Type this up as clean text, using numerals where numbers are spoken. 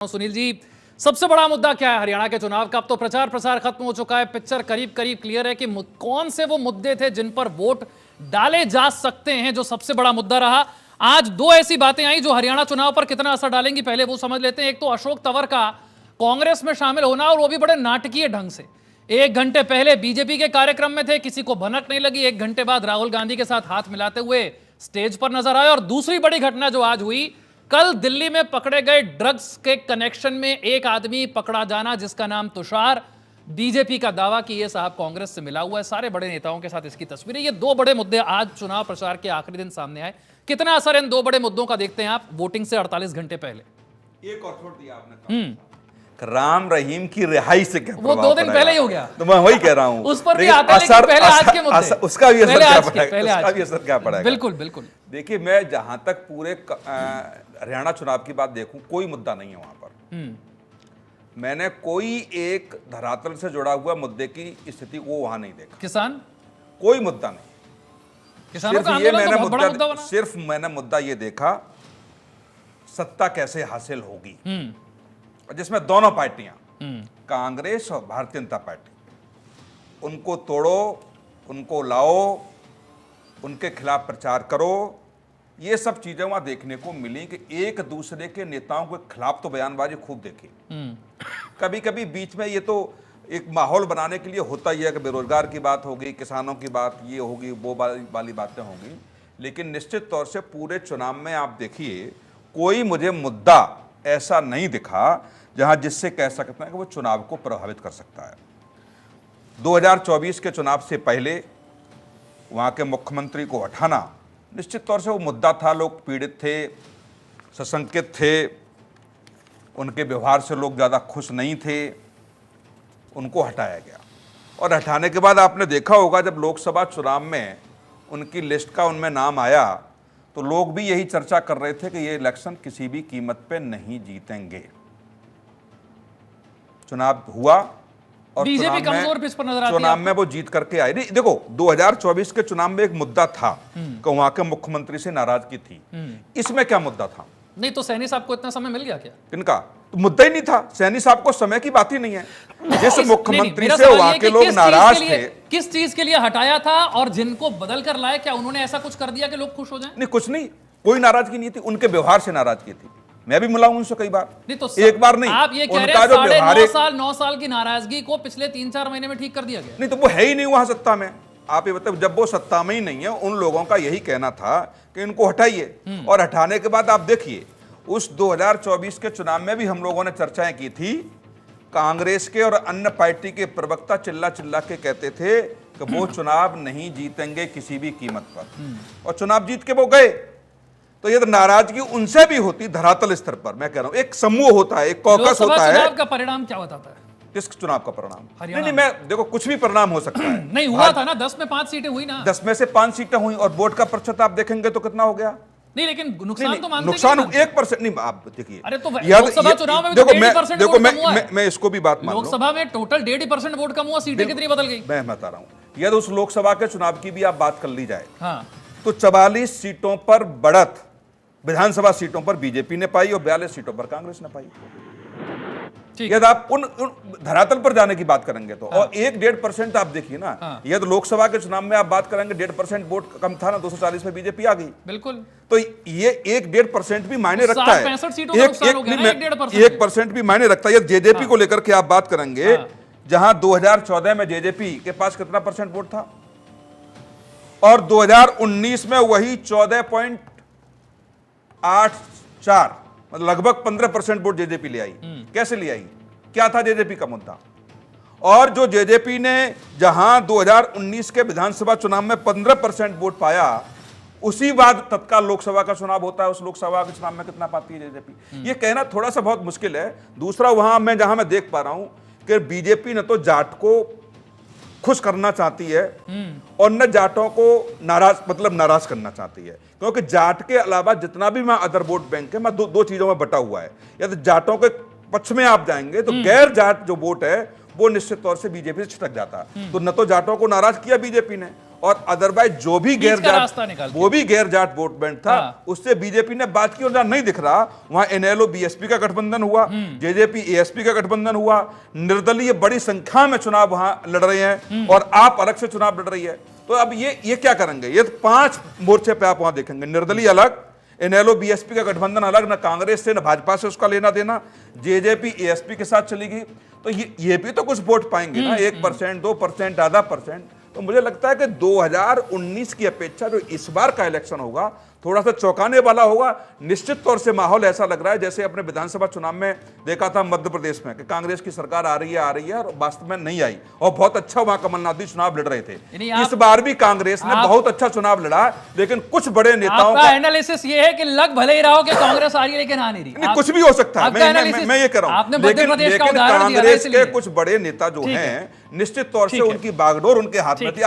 सुनील जी, सबसे बड़ा मुद्दा क्या है हरियाणा के चुनाव का? अब तो प्रचार प्रसार खत्म हो चुका है, पिक्चर करीब करीब क्लियर है कि कौन से वो मुद्दे थे जिन पर वोट डाले जा सकते हैं, जो सबसे बड़ा मुद्दा रहा। आज दो ऐसी बातें आई जो हरियाणा चुनाव पर कितना असर डालेंगी, पहले वो समझ लेते हैं। एक तो अशोक तंवर का कांग्रेस में शामिल होना, और वो भी बड़े नाटकीय ढंग से। 1 घंटे पहले बीजेपी के कार्यक्रम में थे, किसी को भनक नहीं लगी। 1 घंटे बाद राहुल गांधी के साथ हाथ मिलाते हुए स्टेज पर नजर आए। और दूसरी बड़ी घटना जो आज हुई, कल दिल्ली में पकड़े गए ड्रग्स के कनेक्शन में एक आदमी पकड़ा जाना जिसका नाम तुषार। बीजेपी का दावा कि यह साहब कांग्रेस से मिला हुआ है, सारे बड़े नेताओं के साथ इसकी तस्वीरें। ये दो बड़े मुद्दे आज चुनाव प्रचार के आखिरी दिन सामने आए। कितना असर इन दो बड़े मुद्दों का देखते हैं आप वोटिंग से 48 घंटे पहले? एक और छोड़ दिया आपने, राम रहीम की रिहाई से क्या वो 2 दिन पहले ही हो गया, तो मैं वही कह रहा हूं। उस पर भी आता है, लेकिन पहले आज के मुद्दे, उसका भी असर क्या पड़ेगा? बिल्कुल बिल्कुल। देखिए, मैं जहां तक पूरे हरियाणा चुनाव की बात देखूं, कोई मुद्दा नहीं है वहां पर। मैंने कोई एक धरातल से जुड़ा हुआ मुद्दे की स्थिति को वहां नहीं देखा। किसान, कोई मुद्दा नहीं। किसानों का आंदोलन तो बहुत बड़ा मुद्दा बना। सिर्फ मैंने मुद्दा ये देखा, सत्ता कैसे हासिल होगी, जिसमें दोनों पार्टियां, कांग्रेस और भारतीय जनता पार्टी, उनको तोड़ो, उनको लाओ, उनके खिलाफ प्रचार करो। ये सब चीजें वहां देखने को मिली कि एक दूसरे के नेताओं के खिलाफ तो बयानबाजी खूब देखी। कभी कभी बीच में ये तो एक माहौल बनाने के लिए होता ही है कि बेरोजगार की बात होगी, किसानों की बात ये होगी, वो वाली बातें होंगी। लेकिन निश्चित तौर से पूरे चुनाव में आप देखिए, कोई मुझे मुद्दा ऐसा नहीं दिखा जहां जिससे कह सकते हैं कि वो चुनाव को प्रभावित कर सकता है। 2024 के चुनाव से पहले वहां के मुख्यमंत्री को हटाना निश्चित तौर से वो मुद्दा था। लोग पीड़ित थे, सशंकित थे, उनके व्यवहार से लोग ज़्यादा खुश नहीं थे, उनको हटाया गया। और हटाने के बाद आपने देखा होगा, जब लोकसभा चुनाव में उनकी लिस्ट का उनमें नाम आया तो लोग भी यही चर्चा कर रहे थे कि ये इलेक्शन किसी भी कीमत पे नहीं जीतेंगे। चुनाव हुआ और बीजेपी कमजोर पिच पर नजर आती है। चुनाव में वो जीत करके आई। नहीं, देखो 2024 के चुनाव में एक मुद्दा था कि वहां के मुख्यमंत्री से नाराजगी थी। इसमें क्या मुद्दा था? नहीं तो सैनी साहब को इतना समय मिल गया क्या? किनका? तो मुद्दा ही नहीं था। सैनी साहब को समय की बात ही नहीं है। जिस मुख्यमंत्री से वहां के लोग नाराज थे, किस चीज के लिए हटाया था और जिनको बदल कर लाए, क्या उन्होंने ऐसा कुछ कर दिया कि लोग खुश हो जाएं? नहीं, कुछ नहीं, कोई नाराजगी नहीं थी। उनके व्यवहार से नाराजगी थी। मैं भी मिला हूं उनसे कई बार। नहीं तो एक बार नहीं, आप ये कह रहे हैं 9 साल की नाराजगी को पिछले 3-4 महीने में ठीक कर दिया गया? नहीं, तो वो है ही नहीं वहां सत्ता में। आप ये बताओ, जब वो सत्ता में ही नहीं है, उन लोगों का यही कहना था कि इनको हटाइए। और हटाने के बाद आप देखिए, उस 2024 के चुनाव में भी हम लोगों ने चर्चाएं की थी। कांग्रेस के और अन्य पार्टी के प्रवक्ता चिल्ला चिल्ला के कहते थे कि वो चुनाव नहीं जीतेंगे किसी भी कीमत पर, और चुनाव जीत के वो गए। तो ये तो नाराजगी उनसे भी होती धरातल स्तर पर। मैं कह रहा हूं, एक समूह होता है, एक कॉकस होता है। चुनाव का परिणाम क्या बताता है? किस चुनाव का परिणाम? नहीं, मैं देखो, कुछ भी परिणाम हो सकता है। नहीं हुआ था ना, 10 में 5 सीटें हुई ना। 10 में से 5 सीटें हुई, और वोट का प्रतिशत आप देखेंगे तो कितना हो गया? नहीं, लेकिन नुकसान तो मानते हैं। नुकसान 1% नहीं। आप देखिए, अरे तो लोकसभा चुनाव में देखो, मैं इसको भी बात मान लूं, लोकसभा में टोटल 1.5% वोट कम हुआ, सीटें कितनी बदल गई? मैं बता रहा हूं, यदि उस लोकसभा के चुनाव की भी आप बात कर ली जाए, तो 44 सीटों पर बढ़त विधानसभा सीटों पर बीजेपी ने पाई और 42 सीटों पर कांग्रेस ने पाई। यदि आप उन धरातल पर जाने की बात करेंगे तो, और 1-1.5% आप देखिए ना, यदि लोकसभा के चुनाव में आप बात करेंगे 1.5% वोट कम था ना, 240 में बीजेपी आ गई। बिल्कुल। तो ये 1-1.5% भी मायने रखता है। 1% भी मायने रखता है। यदि जेजेपी को लेकर के आप बात करेंगे, जहां 2014 में जेजेपी के पास कितना परसेंट वोट था, और 2019 में वही 14.84, मतलब लगभग 15% वोट जेजेपी ले आई। कैसे ले आई? क्या था जेजेपी का मुद्दा? और जो जेजेपी ने जहां 2019 के विधानसभा चुनाव में 15% वोट पाया, उसी बाद तत्काल लोकसभा का चुनाव होता है, उस लोकसभा के चुनाव में कितना पाती है जेजेपी? ये कहना थोड़ा सा बहुत मुश्किल है। दूसरा, वहां जहां मैं देख पा रहा हूं कि बीजेपी न तो जाट को खुश करना चाहती है और न जाटों को नाराज करना चाहती है, क्योंकि जाट के अलावा जितना भी मैं अदर वोट बैंक है, मैं दो चीजों में बटा हुआ है। यदि जाटों के पक्ष में आप जाएंगे तो गैर जाट जो वोट है वो निश्चित तौर से बीजेपी से छिटक जाता है। तो न तो जाटों को नाराज किया बीजेपी ने, और अदरवाइज जो भी रास्ता निकाल वो भी गैर जाट वोट बैंक था, उससे बीजेपी ने बात की और जहां नहीं दिख रहा वहां एनएलओ बीएसपी का गठबंधन हुआ, जेजेपी एएसपी का गठबंधन हुआ, निर्दलीय बड़ी संख्या में चुनाव वहां लड़ रहे हैं और आप अलग से चुनाव लड़ रही है। तो अब ये क्या करेंगे? ये तो 5 मोर्चे पे आप वहां देखेंगे, निर्दलीय अलग, एनएलओ बीएसपी का गठबंधन अलग, न कांग्रेस से न भाजपा से उसका लेना देना, जेजेपी एएसपी के साथ चलेगी। तो ये भी तो कुछ वोट पाएंगे ना, 1%, 2%, आधा परसेंट। तो मुझे लगता है कि 2019 की अपेक्षा जो इस बार का इलेक्शन होगा थोड़ा सा चौंकाने वाला होगा। निश्चित तौर से माहौल ऐसा लग रहा है जैसे अपने विधानसभा चुनाव में देखा था मध्य प्रदेश में कि कांग्रेस की सरकार आ रही है और वास्तव में नहीं आई, और बहुत अच्छा वहां कमलनाथ भी चुनाव लड़ रहे थे। इस बार भी कांग्रेस ने बहुत अच्छा चुनाव लड़ा, लेकिन कुछ बड़े नेताओं का एनालिसिस ये है कि लग भले ही रहा हो कि कांग्रेस आ रही है लेकिन आ नहीं रही। कुछ भी हो सकता है, मैं ये कह रहा हूं, लेकिन कांग्रेस के कुछ बड़े नेता जो हैं निश्चित तौर से उनकी बागडोर उनके हाथ में थी।